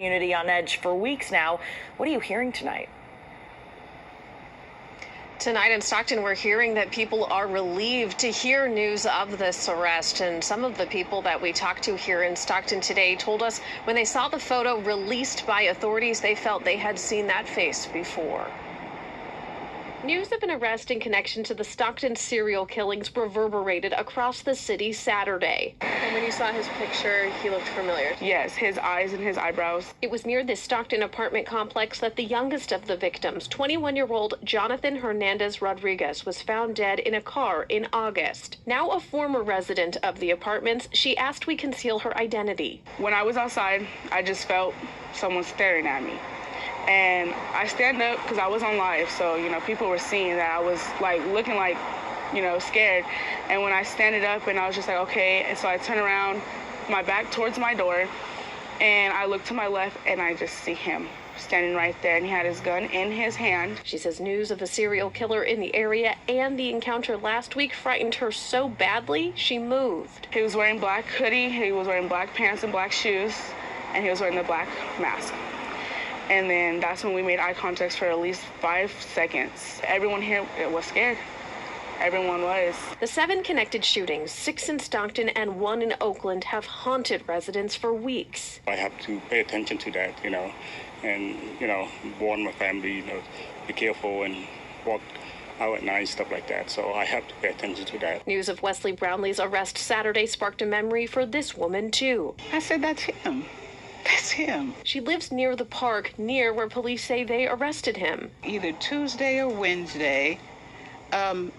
Community on edge for weeks now. What are you hearing tonight? Tonight in Stockton, we're hearing that people are relieved to hear news of this arrest. And some of the people that we talked to here in Stockton today told us when they saw the photo released by authorities, they felt they had seen that face before. News of an arrest in connection to the Stockton serial killings reverberated across the city Saturday. And when you saw his picture, he looked familiar. Yes, his eyes and his eyebrows. It was near this Stockton apartment complex that the youngest of the victims, 21-year-old Jonathan Hernandez Rodriguez, was found dead in a car in August. Now a former resident of the apartments, she asked we conceal her identity. When I was outside, I just felt someone staring at me. And I stand up because I was on live, so, people were seeing that I was, looking scared. And when I standed up and I was just like, okay, and so I turn around, my back towards my door, and I look to my left, and I just see him standing right there, and he had his gun in his hand. She says news of a serial killer in the area and the encounter last week frightened her so badly, she moved. He was wearing black hoodie, he was wearing black pants and black shoes, and he was wearing the black mask. And then that's when we made eye contact for at least 5 seconds. Everyone here was scared. Everyone was. The 7 connected shootings, 6 in Stockton and 1 in Oakland, have haunted residents for weeks. I have to pay attention to that, and, warn my family, be careful and walk out at night, stuff like that. So I have to pay attention to that. News of Wesley Brownlee's arrest Saturday sparked a memory for this woman, too. I said, that's him. That's him. She lives near the park, near where police say they arrested him. Either Tuesday or Wednesday, an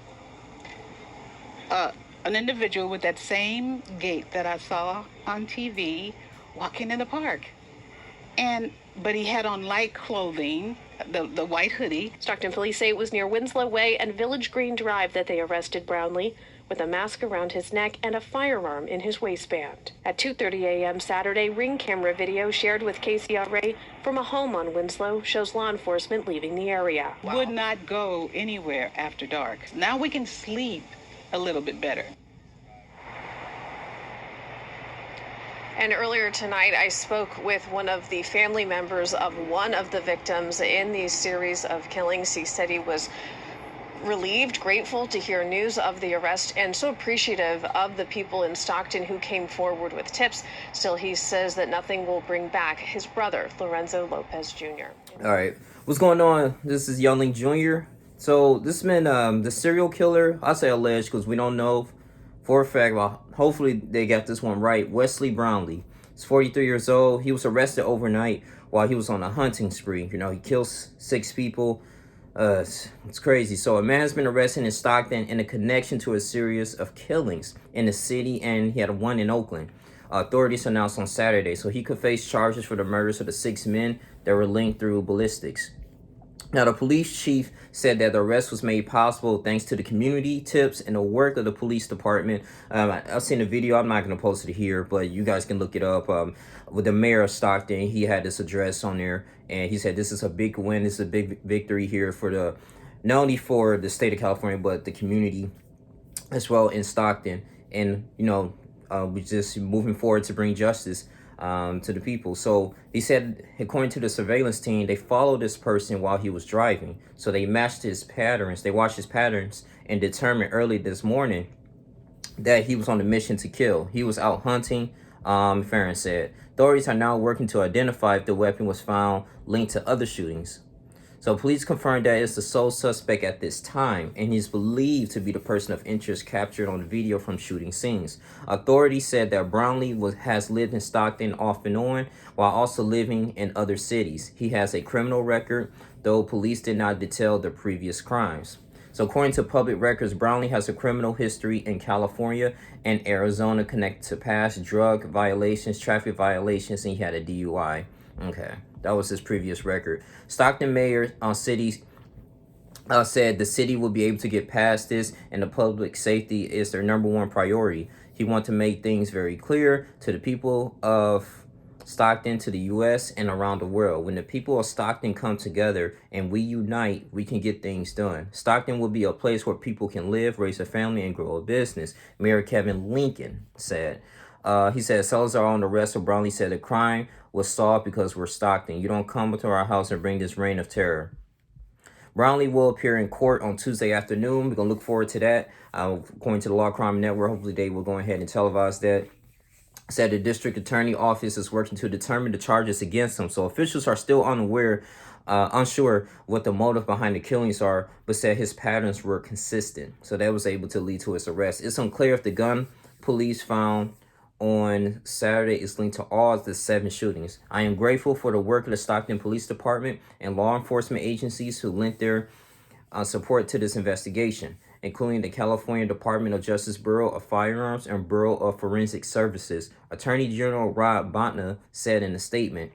individual with that same gait that I saw on TV walking in the park. But he had on light clothing, the white hoodie. Stockton police say it was near Winslow Way and Village Green Drive that they arrested Brownlee, with a mask around his neck and a firearm in his waistband. At 2:30 a.m. Saturday, ring camera video shared with KCRA from a home on Winslow shows law enforcement leaving the area. Wow. Would not go anywhere after dark. Now we can sleep a little bit better. And earlier tonight, I spoke with one of the family members of one of the victims in these series of killings. He said he was relieved, grateful to hear news of the arrest, and so appreciative of the people in Stockton who came forward with tips. Still, he says that nothing will bring back his brother, Lorenzo Lopez Jr. All right, what's going on? This is Youngling Jr. So this man, the serial killer, I say alleged because we don't know for a fact. Well, hopefully they got this one right. Wesley Brownlee. He's 43 years old. He was arrested overnight while he was on a hunting spree. He kills 6 people. It's crazy. So a man has been arrested in Stockton in a connection to a series of killings in the city, and he had one in Oakland. Authorities announced on Saturday, so he could face charges for the murders of the 6 men that were linked through ballistics. Now, the police chief said that the arrest was made possible thanks to the community tips and the work of the police department. I've seen the video. I'm not going to post it here, but you guys can look it up. With the mayor of Stockton, he had this address on there, and he said this is a big win. This is a big victory here for not only for the state of California, but the community as well in Stockton. And, we're just moving forward to bring justice to the people. So he said, according to the surveillance team, they followed this person while he was driving. So they matched his patterns. They watched his patterns and determined early this morning that he was on a mission to kill. He was out hunting, Farron said. Authorities are now working to identify if the weapon was found linked to other shootings. So police confirmed that it's the sole suspect at this time, and he's believed to be the person of interest captured on the video from shooting scenes. Authorities said that Brownlee has lived in Stockton off and on, while also living in other cities. He has a criminal record, though police did not detail the previous crimes. So according to public records, Brownlee has a criminal history in California and Arizona connected to past drug violations, traffic violations, and he had a DUI. Okay, that was his previous record. Stockton mayor said the city will be able to get past this, and the public safety is their number one priority. He wants to make things very clear to the people of Stockton, to the U.S., and around the world. When the people of Stockton come together and we unite, we can get things done. Stockton will be a place where people can live, raise a family, and grow a business, Mayor Kevin Lincoln said. He said Salazar on the arrest of Brownlee said the crime was solved because we're Stockton. You don't come to our house and bring this reign of terror. Brownlee will appear in court on Tuesday afternoon. We're going to look forward to that. According to the Law Crime Network, hopefully they will go ahead and televise that. Said the district attorney office is working to determine the charges against him. So officials are still unsure what the motive behind the killings are, but said his patterns were consistent. So that was able to lead to his arrest. It's unclear if the gun police found on Saturday is linked to all the 7 shootings. I am grateful for the work of the Stockton Police Department and law enforcement agencies who lent their support to this investigation, including the California Department of Justice Bureau of Firearms and Bureau of Forensic Services. Attorney General Rob Bonta said in a statement,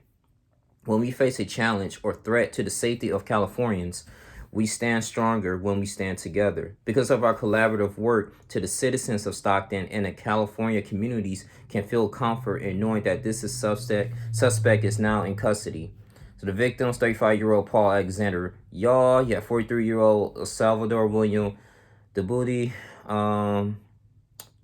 "When we face a challenge or threat to the safety of Californians, we stand stronger when we stand together. Because of our collaborative work, to the citizens of Stockton and the California communities can feel comfort in knowing that this suspect is now in custody." So the victims, 35-year-old Paul Alexander Yaw, 43-year-old Salvador William Debuti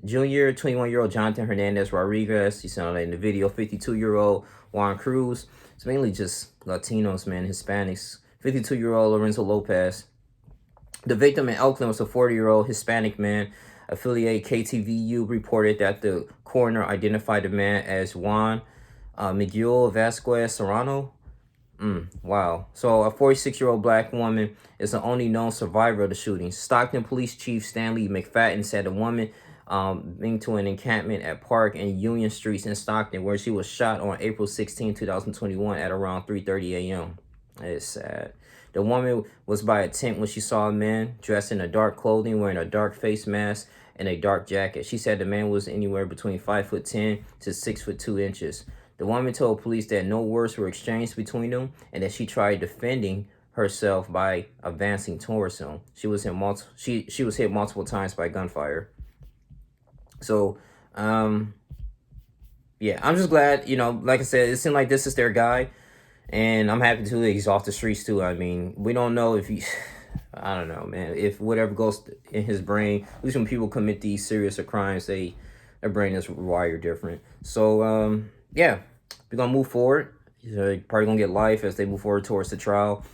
Jr., 21-year-old Jonathan Hernandez Rodriguez, you saw that in the video, 52-year-old Juan Cruz. It's mainly just Latinos, man, Hispanics. 52-year-old Lorenzo Lopez. The victim in Oakland was a 40-year-old Hispanic man. Affiliate KTVU reported that the coroner identified the man as Juan Miguel Vasquez Serrano. Wow. So a 46-year-old black woman is the only known survivor of the shooting. Stockton Police Chief Stanley McFadden said the woman being to an encampment at Park and Union Streets in Stockton, where she was shot on April 16, 2021 at around 3:30 a.m. It's sad. The woman was by a tent when she saw a man dressed in a dark clothing, wearing a dark face mask and a dark jacket. She said the man was anywhere between 5'10" to 6'2" inches. The woman told police that no words were exchanged between them and that she tried defending herself by advancing towards him. She was hit multiple times by gunfire. So, yeah, I'm just glad, like I said, it seemed like this is their guy. And I'm happy too that he's off the streets too. I mean, we don't know if he, I don't know, man, if whatever goes in his brain, at least when people commit these serious crimes, their brain is wired different. So, yeah, we're going to move forward. Probably going to get life as they move forward towards the trial.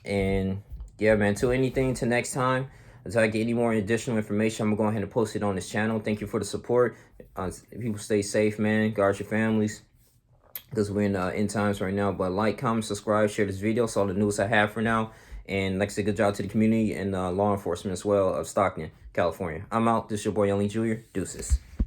And yeah, man, till next time, until I get any more additional information, I'm going to go ahead and post it on this channel. Thank you for the support. People stay safe, man. Guard your families, because we're in end times right now. But like, comment, subscribe, share this video. That's all the news I have for now. And like I said, good job to the community and law enforcement as well of Stockton, California. I'm out. This is your boy, Youngling Jr. Deuces.